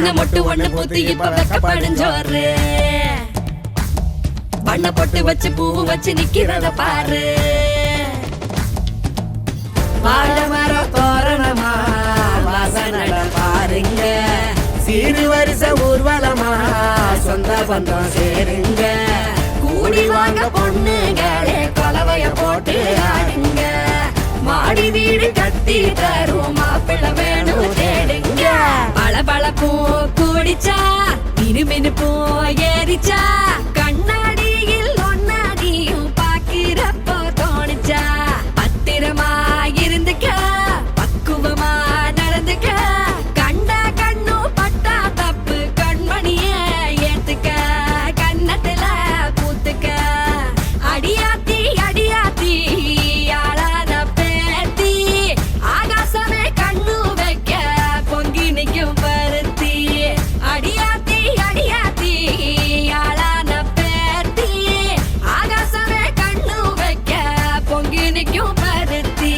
சின்ன மொட்டு ஒண்ணு பூத்து இப்ப வெக்கப்படிஞ்சோரு பண்ண பொட்டு வச்சு பூ வச்சு நிக்கிறத பாரு வாழை மரம் தோரணமா வாசனட பாருங்க சீரு வருஷ ஊர்வலமா சொந்த பந்தம் சேருங்க கூடி வாங்க பொண்ணுங்களே கொலவைய போட்டு ஆடுங்க மாடி வீடு கட்டி தரும் மாப்பிள்ள வேணும் தேடுங்க பளபளப்பும் கூடிச்சா மினுமினுப்பும் ஏறிச்சா கண்ணாடியில் ஒன்னாடியும் பாக்கிறப்போ தோணிச்சா பத்திரமா இருந்துக்க பக்குவமா நடந்துக்க கண்டா கண்ணும் பட்டா தப்பு கண்மணிய ஏத்துக்க கண்ணத்துல பூத்துக்க அடியாத்தி அடியாத்தி ஆளான பேத்தி ஆகாசமே கண்ணு வைக்க பொங்கி நிக்கும் பருத்தி அடியாத்தி அடியாத்தி ஆளான பேத்தி ஆகாசமே கண்ணு வைக்க பொங்கி நிக்கும் பருத்தி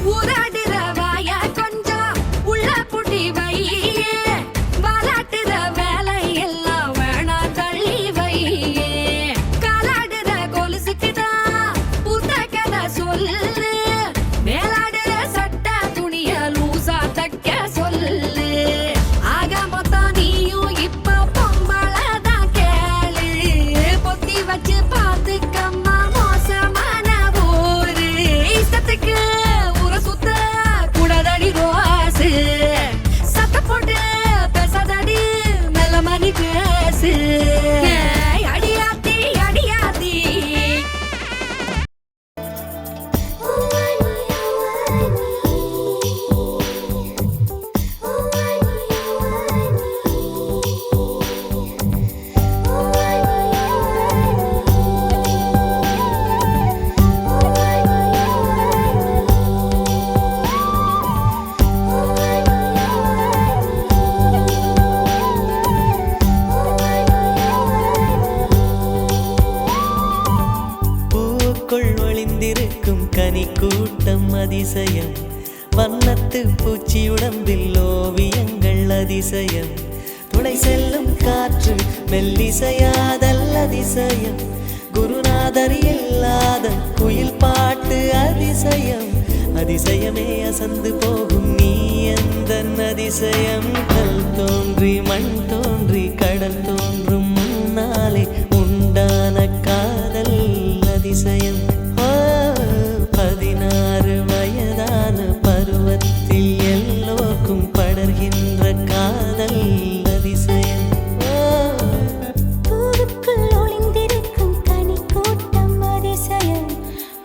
ஊராடுற வாய கொஞ்சம் உள்ள புட்டி வையே வாலாட்டுற வேலை எல்லாம் வேணா தள்ளி வையே காலாடுற கொலுசுக்குதான் புத்த கதை சொல்லு மேலாடுற சட்ட துணிய லூசா தைக்க சொல்லு ஆக மொத்தம் நீயும் இப்ப பொம்பளதான் கேளு பொத்தி வச்சு பாத்துக்கம்மா மோசமான ஊரு இஷ்டத்துக்கு ஊரை சுத்த கூடாதடி ரோசு சத்த போட்டு பேசாதடி மெல்ல மணி பேசு ஏய், அடியாத்தி அடியாத்தி பூக்குள் ஒளிந்திருக்கும் கனி கூட்டம் அதிசயம் வண்ணத்து பூச்சி உடம்பில் ஓவியங்கள் அதிசயம் துளை செல்லும் காற்று மெல்லிசையாதல் அதிசயம் குருநாதர் இல்லாத குயில் பாட்டு அதிசயம் அதிசயமே அசந்து போகும் நீ எந்த அதிசயம் கல் தோன்றி மண் தோன்றி கடல் தோன்றும் முன்னாலே உண்டான காதல் அதிசயம் 16 வயதான பருவத்தில் எல்லோருக்கும் படர்கின்ற காதல் அதிசயம் பூவுக்குள் ஒளிந்திருக்கும் கனி கூட்டம் அதிசயம்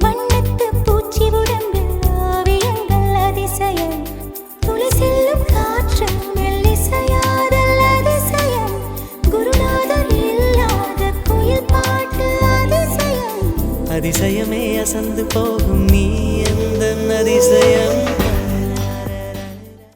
வண்ணத்து பூச்சி உடம்பில் ஓவியங்கள் அதிசயம் துளி செல்லும் காற்று மெல்லிசையாதல் அதிசயம் குருநாதர் இல்லாத குயில் பாட்டு அதிசயம் அதிசயமே அசந்து போகும்